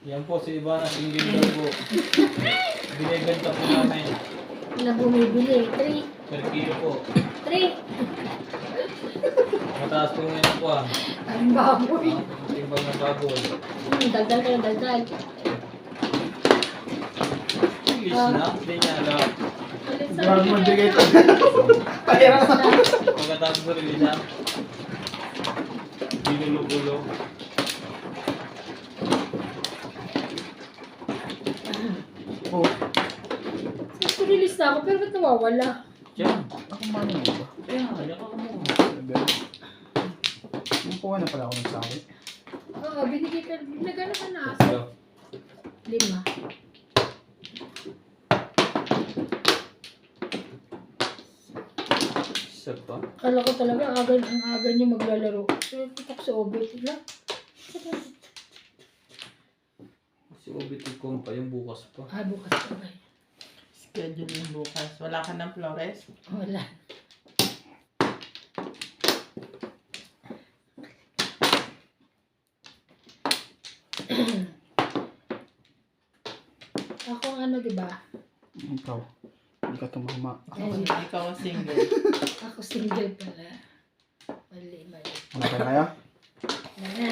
Yan po si Ivana, single daw po. Binibenta po namin. Na bumibili. 3. Per kilo po. 3. Mataas po ngayon po ah. Ang baboy. Ang timbang ng baboy. Dagdag ka ng dagdag. English na, hindi niya alam. Huwag magbigay ito. Pagkatapos ko rin siya. Binulo-bulo. Oh, Release na ako pero ba't nawawala? Diyan. ako mano mo ba? Kaya, kaya ka mo. Nakuha na pala ako ng sawi. Oo, binigay ka. Nagano ka na. Ito. 5. Isa pa. Kala ko talaga ang aga niyo maglalaro. So, putok sa obit. Wala. Si Obit ko pa yung bukas pa. Ah, bukas pa ba? Schedule yung bukas. Wala ka ng Flores? Wala. Ako ang ano, diba? Ikaw. Hindi ka tumama. Ikaw ang single. Ako single pala. Mali. Ano ka kaya? Wala na.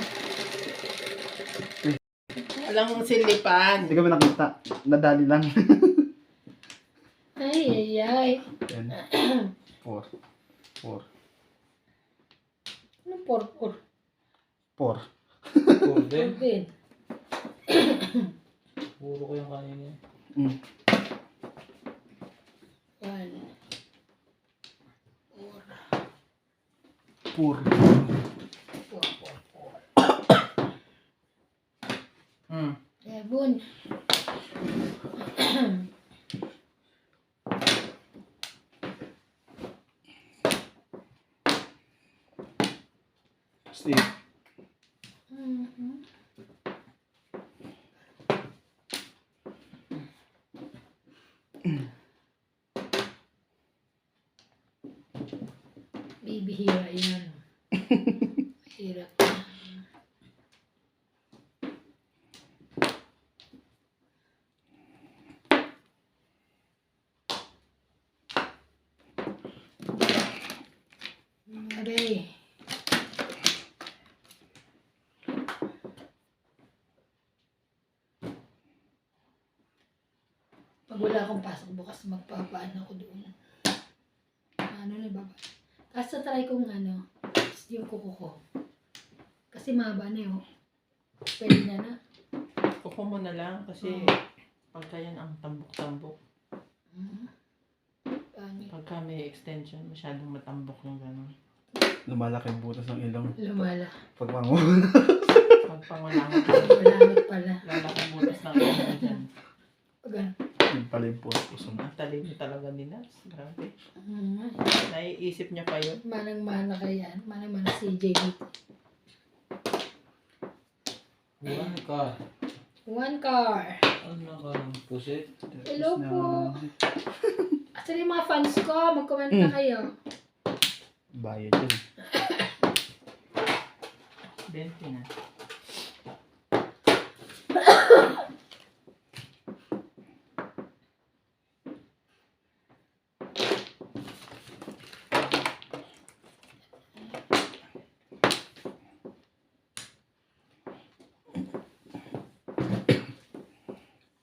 Walang silipan. Hindi kami nakita. Nadali lang. Ay. 10. 4. 4. Anong porpor? 4. Puro din. Porpin. Puro ko yung kanina. 1. 4. 4. Ebon. Steve. Bibihira yan. Hirap. Aray. Pag wala akong pasok bukas, magpapaan ako doon. Ano na baba? Kasi try kong ano, yung kuko ko. Kasi mahaba na yun. Pwede na na. Kuko mo na lang kasi pagka yan ang tambok-tambok. Pangit. Pagka may extension, masyadong matambok yung gano'n. Lumalaki yung butas ng ilong. Lumala. Pag mango. Pag pangulangan, Malamit pala. lalaki butas ng ilong mo dyan. Pag ano. Yung pala yung puso mo. Ang talino talaga ni Nas. Grabe. Mm, Naiisip niya pa yun. Manang-mana kaya. Manang-mana si JB. Buwan ka. 1 car. Ano ka ng pusit? Hello po. Actually, yung mga fans ko, mag-comment na kayo. Bayad yun. 20 na.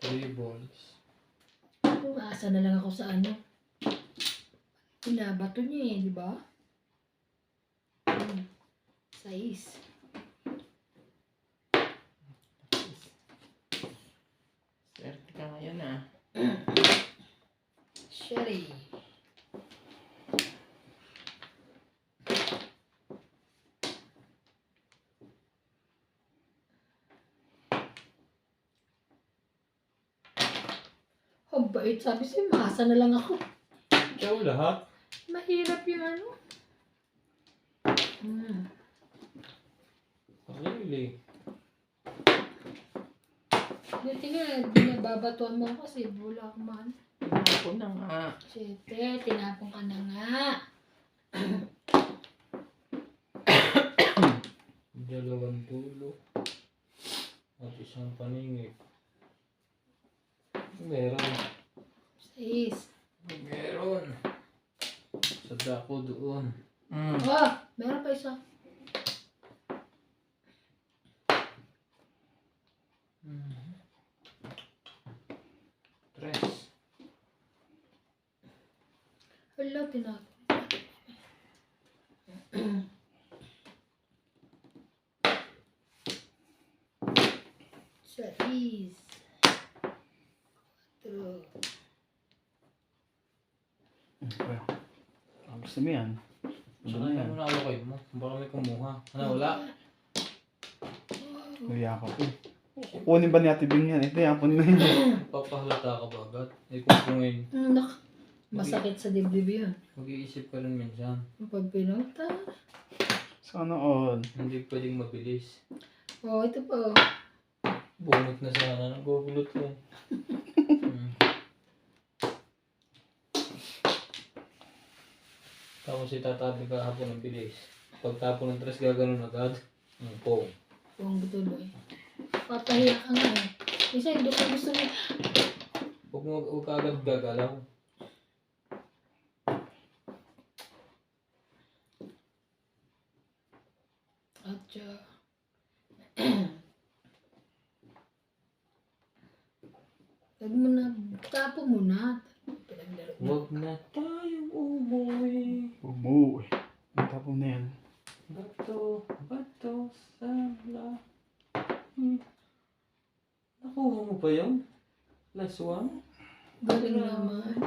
Three balls. Umaasa na lang ako sa ano. Pinabato niya eh, di ba? 6. Swerte ka ngayon ah. Sherry. Ang bait. Sabi sa'yo, maasa na lang ako. Ikaw lahat. Mahirap yung ano. Really? Buti nga, binababatuan mo ako kasi wala akong maano. Ako na nga. Siyete, tinapon ka na nga. 20. At Isang paningit. Meron. 6. Meron. Sa dako doon. Oh, meron pa isa. Tres. Hala, tinago. Sais. 4. Okay. Gusto mo yan? Ano Saan na yan? ano na alokay mo? Baka may kumuha. Ano, wala? Nayakap ko. Kukunin ba ni Ate Bing yan? Ito yapon na yun. Papahalata ka ba agad? Eh kung kungin, Masakit sa dibdib yun. mag-iisip ka rin minsan. Pag pinunta. Sana all. Hindi pwedeng mabilis. Oh, ito po. Bunot na sana. Nagugulot ko. Tapos itatabi ka hapon ng bilis. Pagtapon ng tres, gaganon agad. Po. Kung tuloy. Papahiya ka nga eh. Isa, hindi ko gusto mo. Huwag ka agad gagalaw. Atcha. Huwag mo na. Tapo mo na. Pinaglaro na. Huwag na tayong umuwi. Umuwi. Ang tapong na yan. Bato, bato, sala. Nakuha mo pa yun? Last one? Galing naman.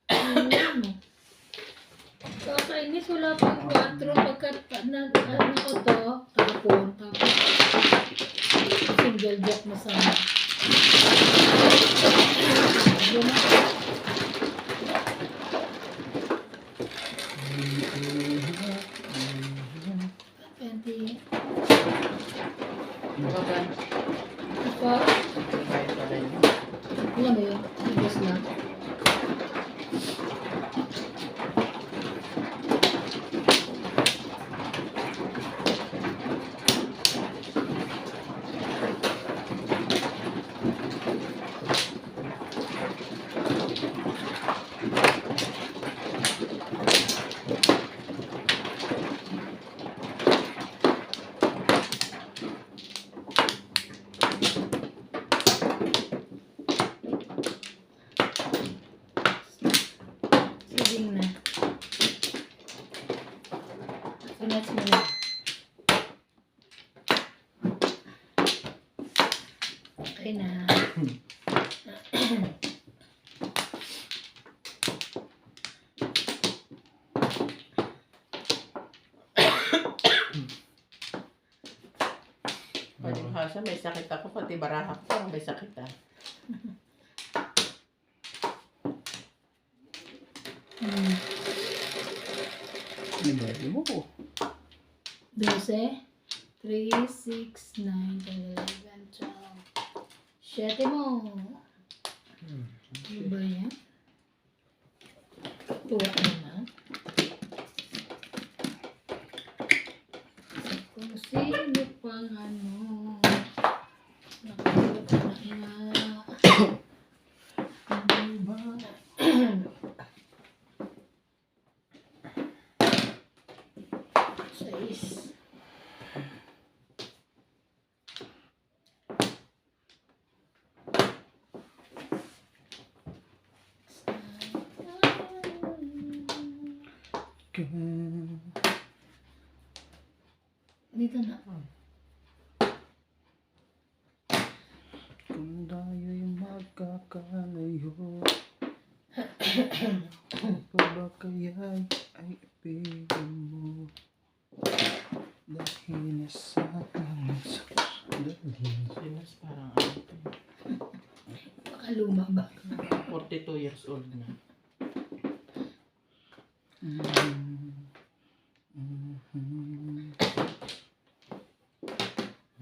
Ano? Kakainis, wala pang 4 pagkat ano ko to, tapon, tapos single jack na sana. Yun na. 20. Ako, ano ba yun? Ibos lang. Sige na. Sunod mo na. Okay na. Palibhasa, may sakit ako. Pati baraha ko, may sakit ah. Nilagay mo ko. 12, 3, 6, 9, 10, 11, 12. 7 mo. Ano ba yan? Tuwa naman. Kung sino pang ano. Nakalimutan na nga. Ano ba? Sais. Dito na. Kung tayo'y magkakalayo, pa ba kaya ay ibigin mo? Dahil nasa langit sa dalim. Sinas parang ano to. Baka luma ba? 42 years old na.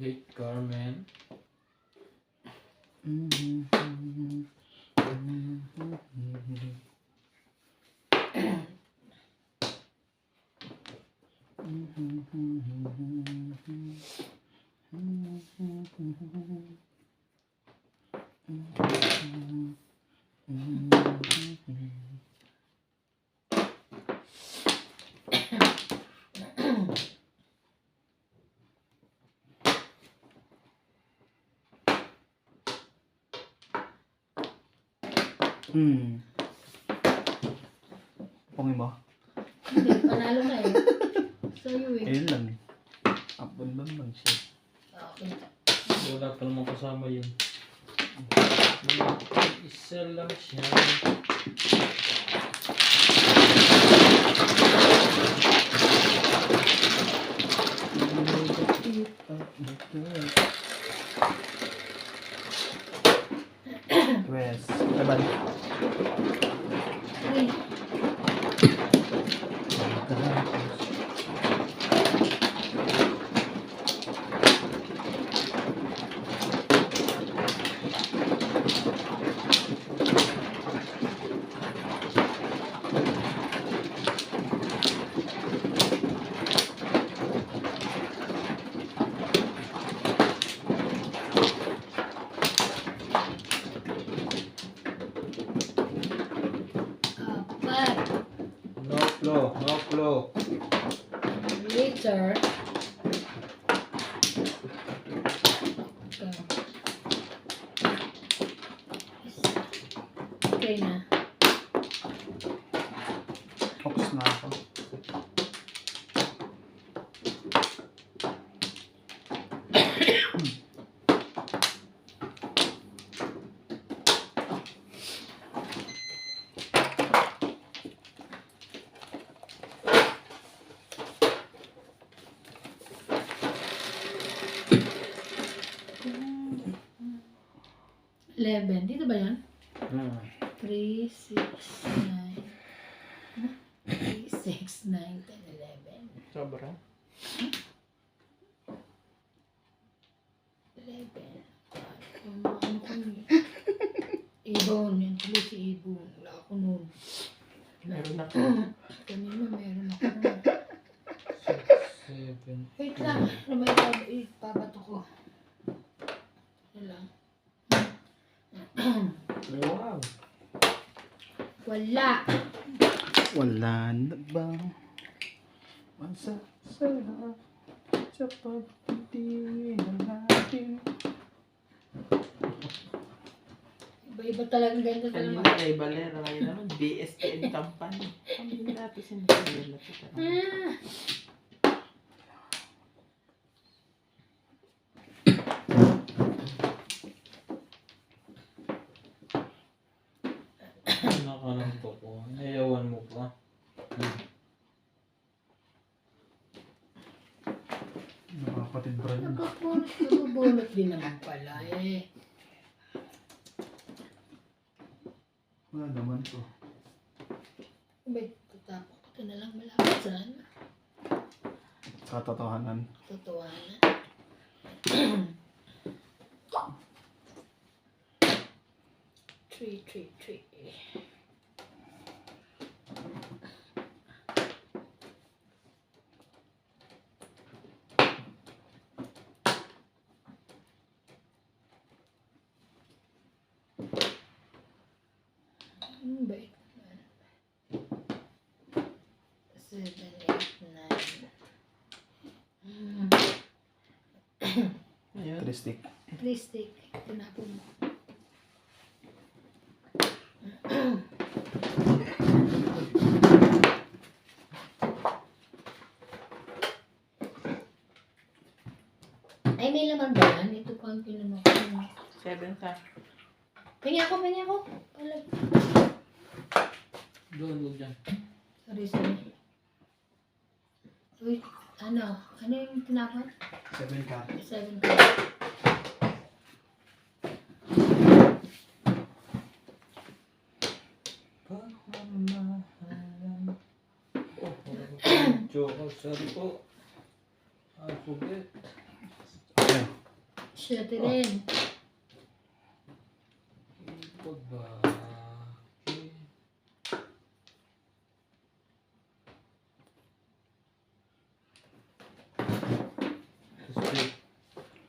Hate Carmen. Pungin mo? Hindi, panalo ka eh. Sa'yo eh. Ayun lang eh. Apon lang siya. Okay. Wala pa naman kasama yun. Isa lang siya. Wes, kaban. Uy, apat. No flow, no flow. Liter. Okay na. Focus na ako. Eleven. Dito ba yan? 3, 6, 9. 3, 6, 9, 10, 11. Sobra. 11. Ano ko nun? Ibon. Yan tuloy si Ibon. Wala ako nun. Meron ako. Kanina meron ako nun. 7. Wait lang. Ano ba ipabato ko? Ano lang. Wow. Wala. Wala na bang masasarap sa pagtitingin natin? Iba-iba talaga ganda Kanina talaga. kay Valera, ngayon naman BSTN company. Ang natin sinigil na ito. Ah, Nakananto ko. Ayawan mo pa. Nakapatid bro yun. nabubulot din naman pala eh. Wala naman to. Wait, tatapok ko ito na lang malapit saan. Katotohanan. Totoo na. Three. Bait naman. 7, 8, 9. Ayun. Kristik. Please take. Tinapon mo. Ay, may laman ba yan? Ito po ang pinunok ko. 7 ka. Pingi ako. Wala. Doon, huwag dyan. Sorry. Uy, ano yung tinapon? 7 ka. 7 ka. Pagmamahalan. Oh, joke. Sorry po. I forget. Okay. Siya rin. Ibabaki.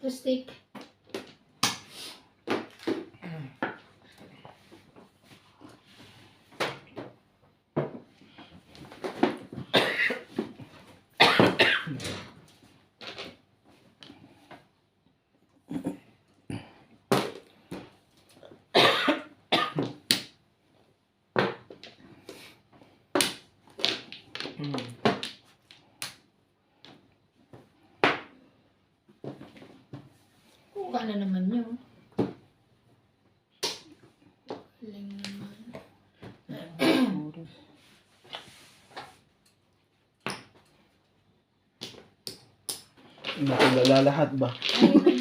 To stick. Kuha na naman yun. Galing naman. Nakilala lahat ba? Ayun.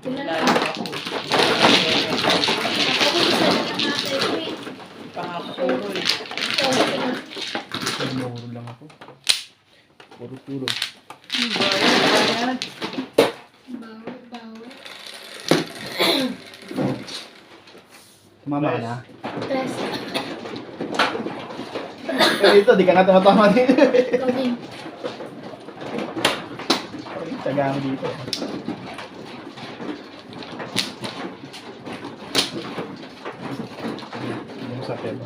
Kilala Lalo ka. ako. Ako isa na lang ata ito eh. Pangakapuro eh. Ikaw, sino? Puro lang ako. Puro. Bayad. Bawal. Mama ka na. Tres. Pero ito, di ka nga tumatama din. Ikaw din. Taga mo dito. Yung sa pelo.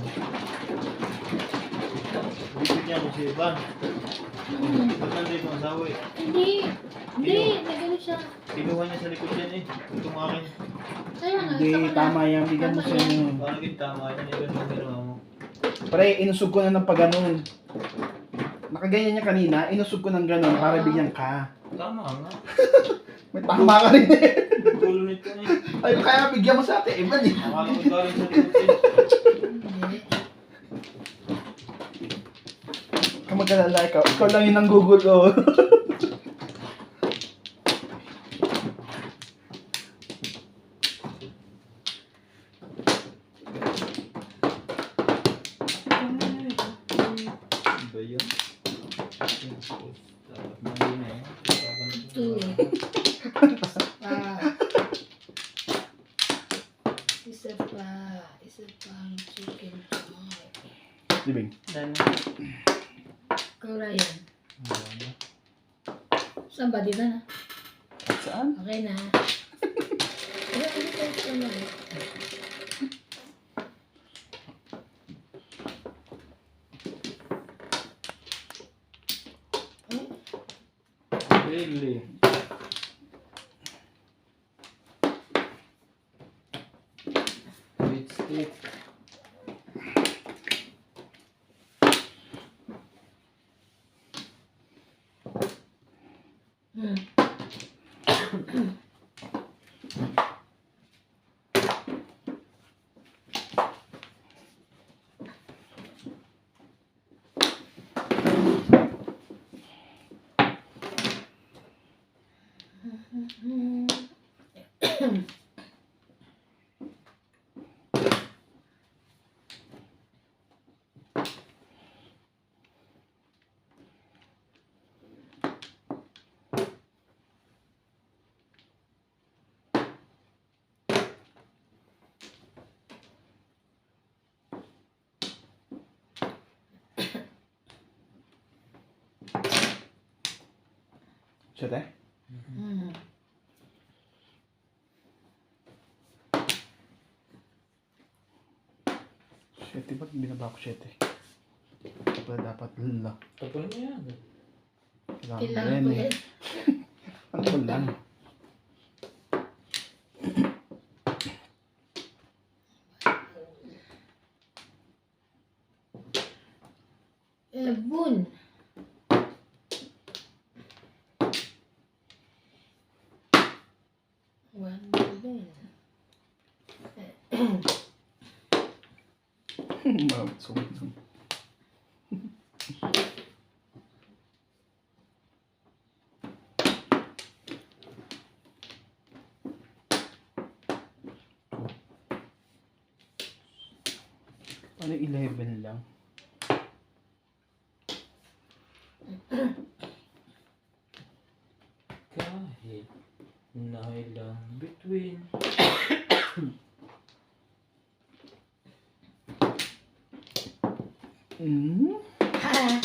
Bigyan niya ako si Ivan. Hmm. Ba't nandito ang asawa eh? Hindi. Nagano siya. Kinuha niya sa likod yan eh. Itong akin. Kaya nga. Hindi, saka na. tama yan. Bigyan mo Tama siya yan. yun. Parang yung tama yan. Yung ganun ang ginawa mo. Pre, inusog ko na ng pagano'n. Nakaganyan niya kanina, inusog ko ng gano'n para bigyan ka. Tama nga. May tama ka rin eh. Gulo nito eh. Ay, kaya bigyan mo sa ate Evan eh. Akala ko galing sa likod eh. Hindi. Kung magkalala ikaw, ikaw lang yun ang Google oh. Ano ba yan? Dapat mali na eh. Two. Isa pa. Isa pang chicken pie. Libing. Dano. Ikaw, Ryan. Saan ba? Dito na. Saan? Okay na. Ano tayo sa mga? Really? Wait, stick. Hmm. Siya te? Hmm. Siyete, ba't binaba ko siyete? Dapat lala. Tapos mo yan. Kailangan ko yan. Ano ko lang? Bun. One bun. Mabusog. Ano 11 lang? Kahit nailang between. Hmm? Ha.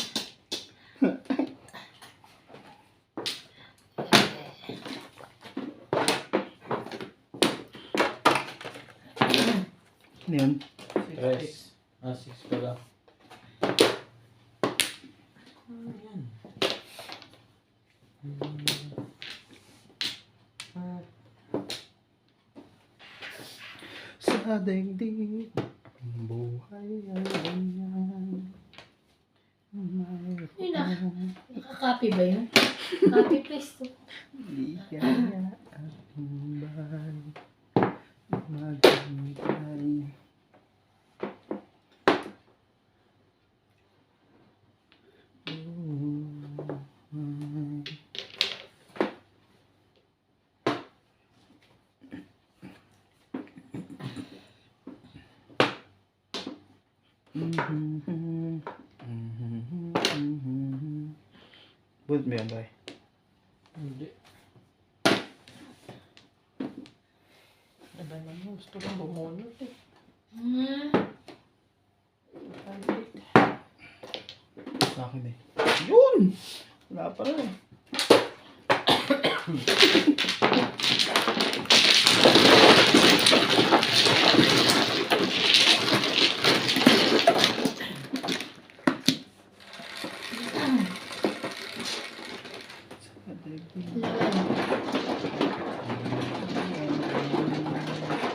Ano yun? 3. 6 pala. Ano yan? Sa daigdig, ang buhay ay ganyan. Yun na. Nakaka-copy ba yun? Copy paste to. Ligaya at tumbay, maghintay. Bulat mo yan, Bay. Hindi. Iba naman, gusto kong bumunot eh. Hmm. Sa akin eh. Yun! Wala pa rin.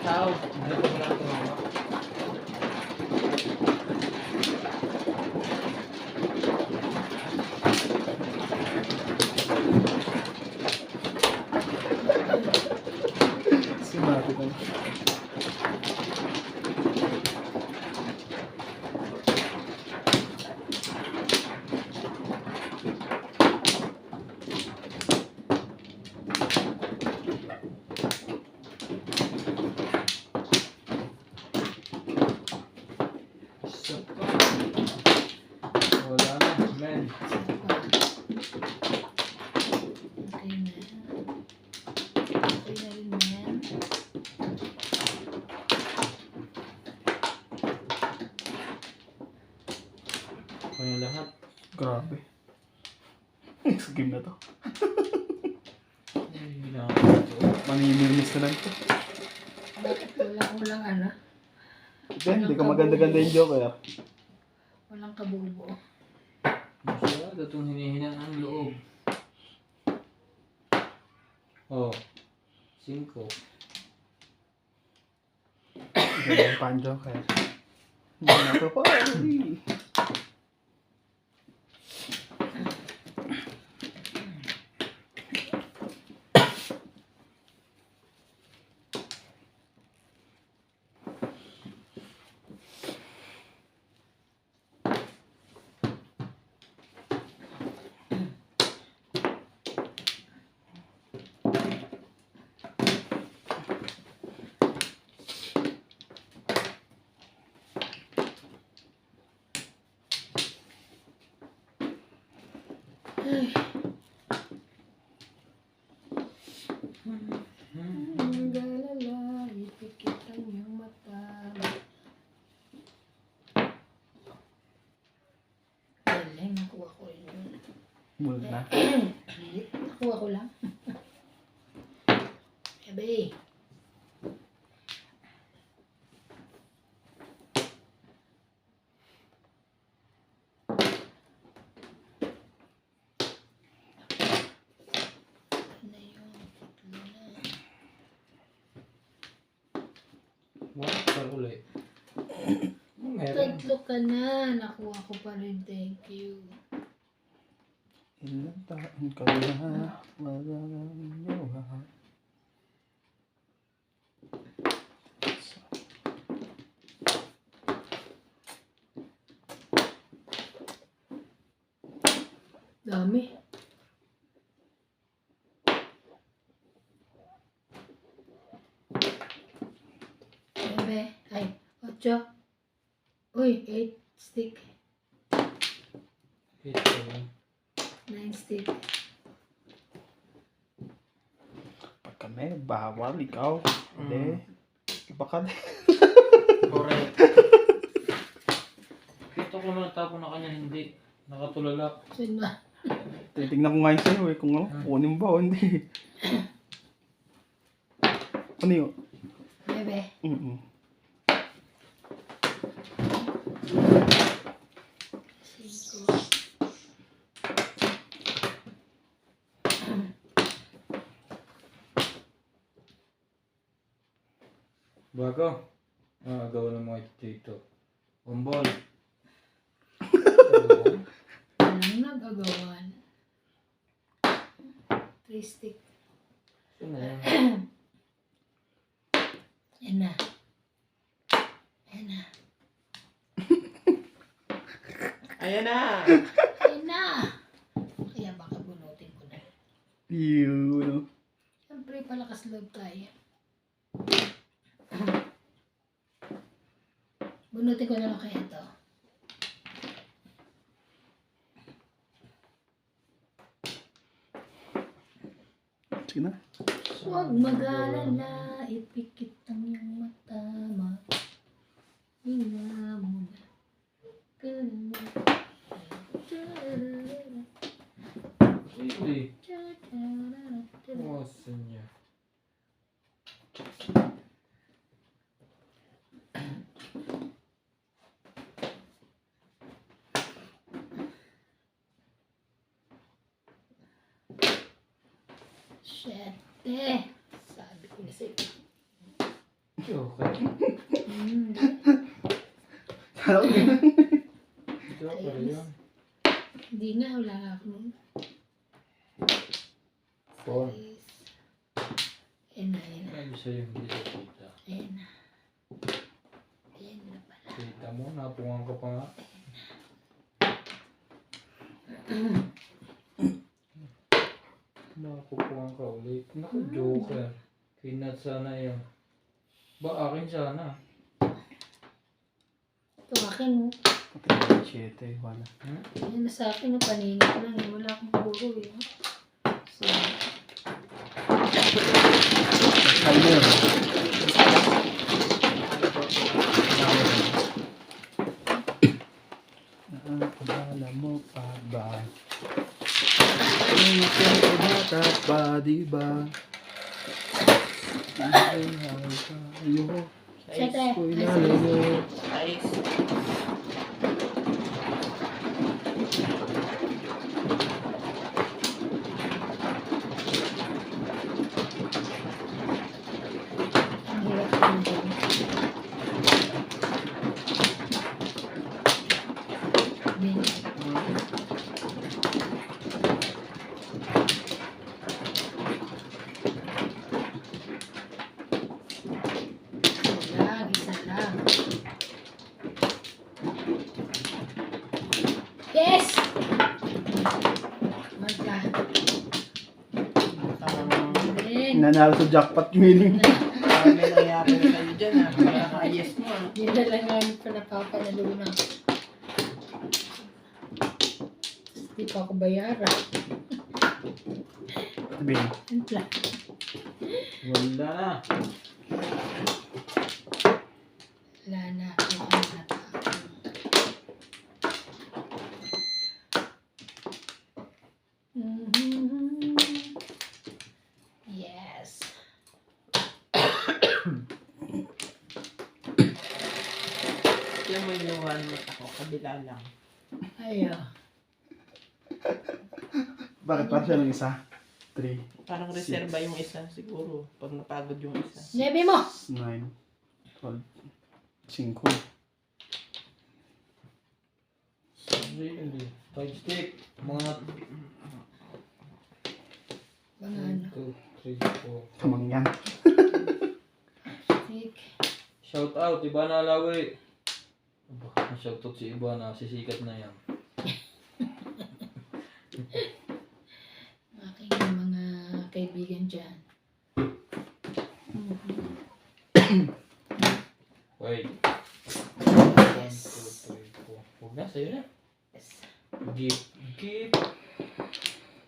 Ciao. Hindi ko lang tumama. Sinabi ko. Isa pa. Wala na, men. Okay na. Okay na rin yan. Ako yung lahat. Grabe. Sa game na to. Ay, ginagawa. Manimirmis na lang to. Bakit walang ano? Hindi ka maganda-ganda yung joke kaya. Walang kabubo. Masyado itong hinihinang ang loob. Oh. 5. Ganda yung panjo kaya. Hindi na ito pa. Ang galala, ipikit ang iyong mata. Galing, nakuha ko rin yun. Mula na. Hindi, nakuha ko lang. Sabi. Ano yun? Tatlo na. What? Par ulit. Meron. Tatlo ka na. Nakuha ko pa rin. Thank you. Ilang taon ka na, wala kang jowa. Dami. Bebe. Ay, 8. Uy, 8 stick. 8 pa lang. 9 stick. Pag kami, bawal ikaw. Hindi. Iba ka din. Correct. Ito ko naman tapo na kanya hindi. Nakatulala. Sino ba? Titignan ko nga yun sa'yo eh, kung ano, kunin ba o hindi. Ano yun? Bebe. Bago. Gawa ng mga dito. Umbol. Walang nagagawan. 3 stick. Sino yan? Yan na. Yan na. Ayan na! Yan na. Kaya baka bunutin ko na. Yun. Siyempre, palakas loob tayo. Bunutin ko na lang kaya ito. Sige na. Huwag mag-alala, ipikit ang iyong mata. Hinga mo na. Really? Wasan niya. Siyete. Sabi ko na sa'yo. Okay. Kala ko ganun. Joker yun. Hindi na, wala na ako nun. Phone. Ayan na, ayan na. Ano sa'yo hindi sa kita? Ayan na. Ayan na pala. Kita mo, napungan ka pa nga. Nakupungan ka ulit. Naku, Joker. Kinat sana yun. Ba, akin sana. Ito akin, oh. 7, wala. Ayan na sa akin, oh. Paningat lang, eh. Wala akong puro, eh. So, Timer. Naalala mo pa ba? Kung ikaw bata pa, di ba? Ay, tayo. siyete. Ko'y Ay, nalalo. Guys, ang hirap ko dyan. Ayan. Isa lang. Yes! Marka. Then, Nanalo sa jackpot winning. parang may nangyari na kayo dyan ha. Kaya yes mo ha. yun na lang ang panapapanalo na. Hindi pa ako bayaran. Sabihin. Ang plan. Wala na. Wala na ako ang natapos. Yes. Yan mo yung one mo ako. Kabila lang. Ayo. Bakit para siya ng isa? 3, Parang reserva yung isa siguro. Pag napagod yung isa. Nebe mo! 9, 12, 5. Really? 5 stick. Mga Mga 1, ano. 2, 3, 4. Kamang yan. Stick. Shout out, Ibana Alawi. Shout out si Ibana, sisikat na yan. Aking mga kaibigan dyan. Wait. Yes. 1, 2, 3, 4. Huwag na, sa'yo na. Yes. Gift.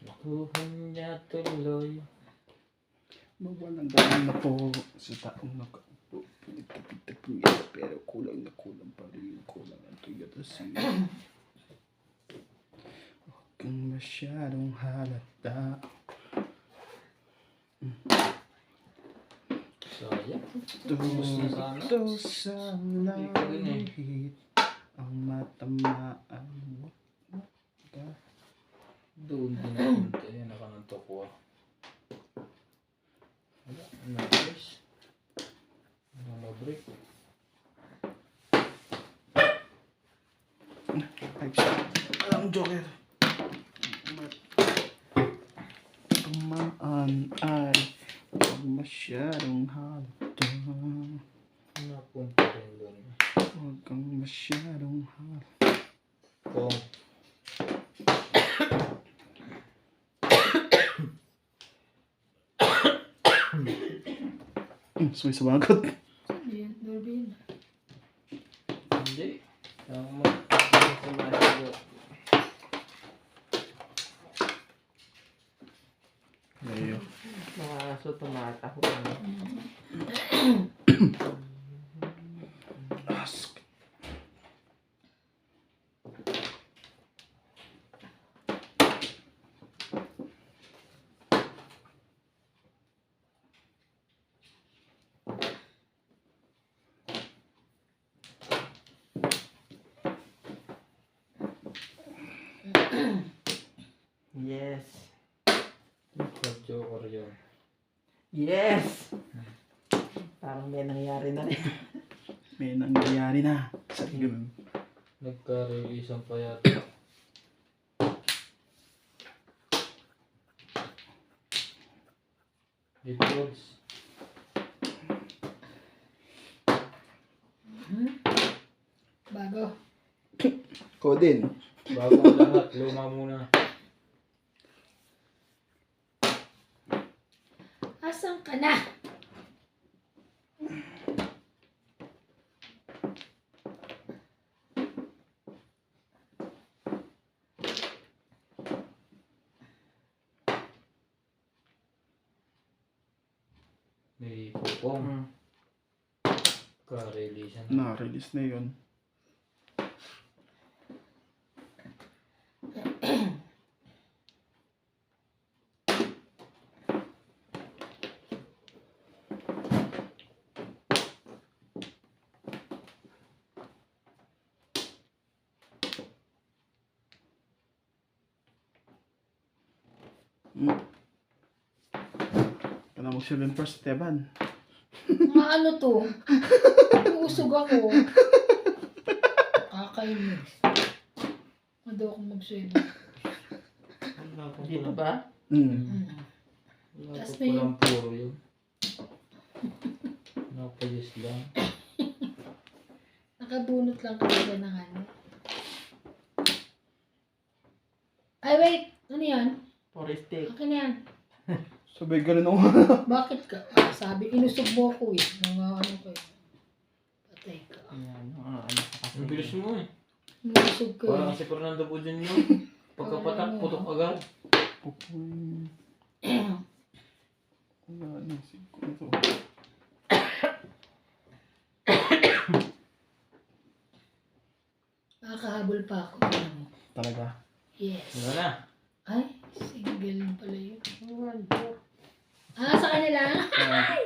Nakuha niya tuloy. Mawalang galing na po sa taong nakaupo. Pinagkapit-tapit pero kulang na kulang pa rin. Kulang ang tuyo at siya. Huwag kang masyadong halata. Sayang. Ito sa langit ang matamaan mo. Doon din napunta. Yan, nakanantok ko. Wala, ano guys? Ano break. Ang joker. Tumaan ay huwag masyadong halata. Napunta rin doon. Huwag kang masyadong halata. Kung Sumisabagot. Ano yun? Doorbell. hindi. Ang sumasagot. Layo. Mga aso tumataho. Ask. Yes. Joker yun. Yes! Parang may nangyari na rin. May nangyayari na sa iyo. Nagka-releasean pa yata. Reports. Bago. Ko din. Bago ang lahat, luma muna. Asan ka na? May pupong. Hmm. Ka-releasean. Na-release na yun. Kaya mo siya rin first, Teban. Mga ano to? Uusog ako. Kakainis. Mado akong mag-swim. Dito ba? Wala Tas pa may- palang puro yun. Nakapayos lang. Nakabunot lang talaga ng ano. Ay, wait! Ano yan? Forest stick. Akin na yan. Sabay ganun ako. Bakit ka? Ah, sabi, inusog mo ako eh. Mga ano ko eh. Patay ka. Ayan, ano ka kasi. Ang bilis mo eh. Inusog ka Parang eh. si Fernando po dyan yun. Pagkapatak, putok agad. Pupuy. Wala na, siguro ito. Nakakahabol pa ako. Tingnan mo. Talaga. Yes. Wala na. Ay, single pala yun. Ah, sa kanila? Ay!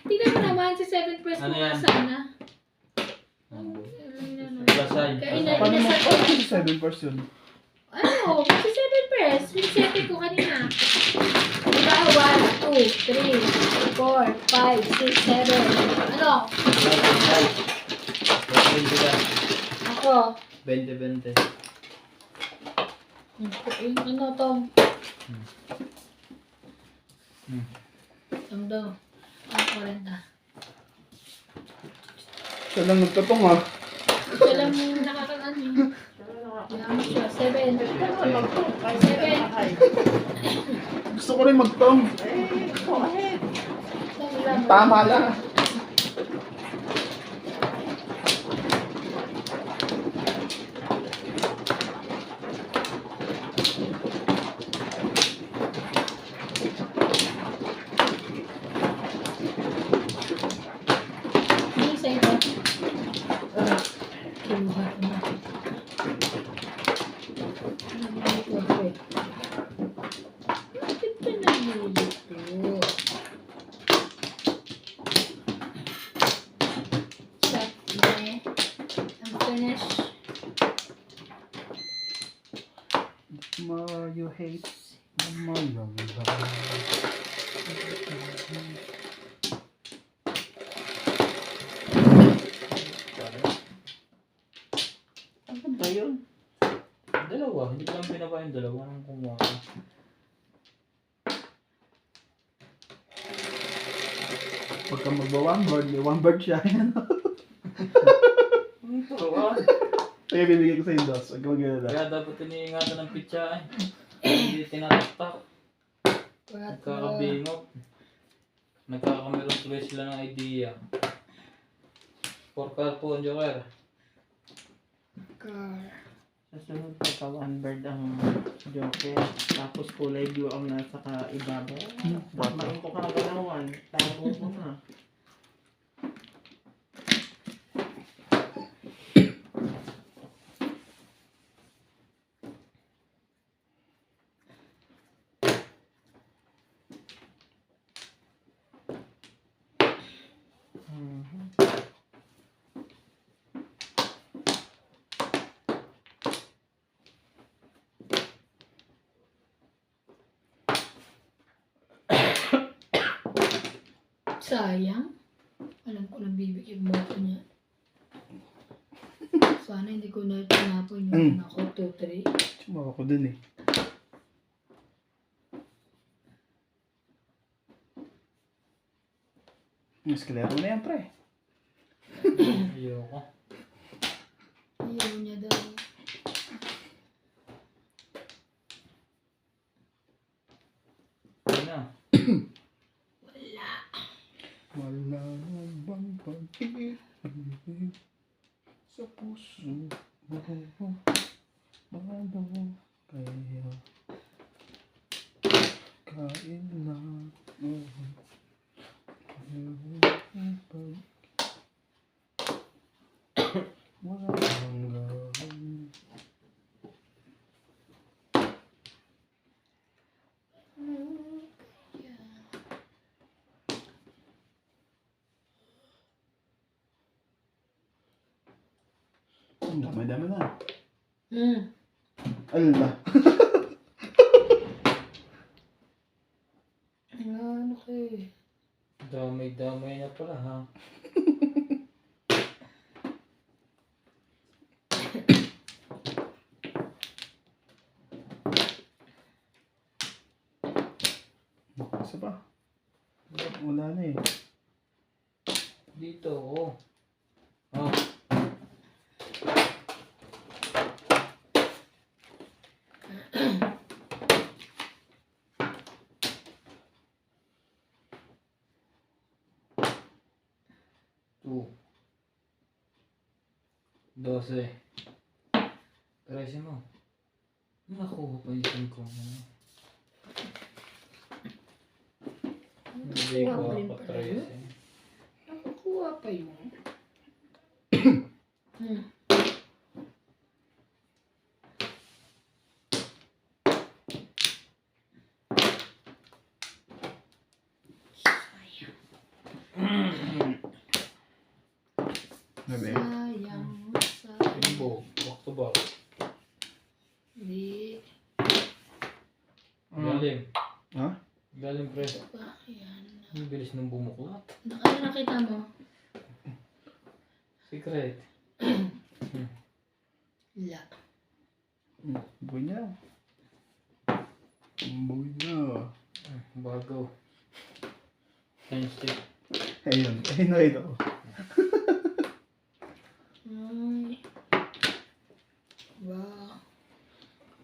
Tingnan mo naman si Seven Press Ano mo yan? sana. Basay. Kaya Paano mo inasal- paano si 7 Ano? Si Seven Press. Pinsetting ko kanina. Diba? 1, 2, 3, 4, 5, 6, 7. Ano? Ako. 20-20. Ano tong? Hmm. Tong daw. Ang 40. Siya lang nagtatong ha. Ito lang yung nakakalaan niyo. Yaman siya. 7. 7. Gusto ko rin magtong. Go ahead. Tama lang. Ano sa ito? Kinuha ko na. Nalilito ako eh. Bakit ka nalilito? Stop. Okay. I'm finished. Mario hates Mario. kayong dalawa nang kumuha. Pagka magba-one board, may one board siya. Turuan. Kaya bibigyan ko sa yung dos. Huwag ka mag-alala. Kaya dapat iniingatan ng pitsa eh. Hindi tinataktak. 4. Nagkakabingot. Nagkakameron tuloy sila ng idea. 4 card po ang joker. Car. Sa sunod, pagka one bird ang joker. Tapos kulay blue ang nasa kaibabaw. Main ko ka na ganawan. Tago mo na. Sayang. Alam ko nabibigyan mo ako niya. Sana hindi ko na tinapon yung ako 2-3. Sumawa ko dun eh. Eskalero mo na yan, pre. Ayoko. Ayaw niya daw. Ayun na. Wala nang bang pag-ibig sa puso mo. Paano kaya kain na wala hanggang dami-dami na. Ala. Ano kayo? Damay-damay na pala ha. Isa pa. Wala na eh. Dito, oh. Ah. Two. 12. Trece mo. Nakuha pa yung ko. Hindi ko Nakuha pa rin ako pala yun? 13. Nakukuha pa yun. Gabi. Sayang. Timbo. Back to back. Hindi. Galing. Ha? Galing pre. Pa, yan. Ang bilis nung bumuklat. Ano nakita mo? Secret. La. Buhay niya. Buhay niya. Bago. Times 2. Ayun. Ayun nakita ko. Ay. Wow.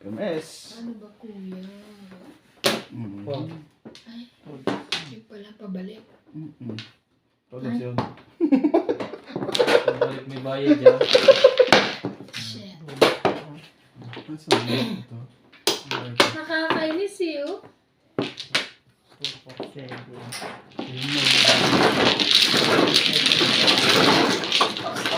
Kames. Ano ba kuya? Wow. Ay. Yung pala pabalik. Todos yun. Balik may bayad dyan. Shit. Nasaan mo ito? Nakakainis eh oh. Ayun na.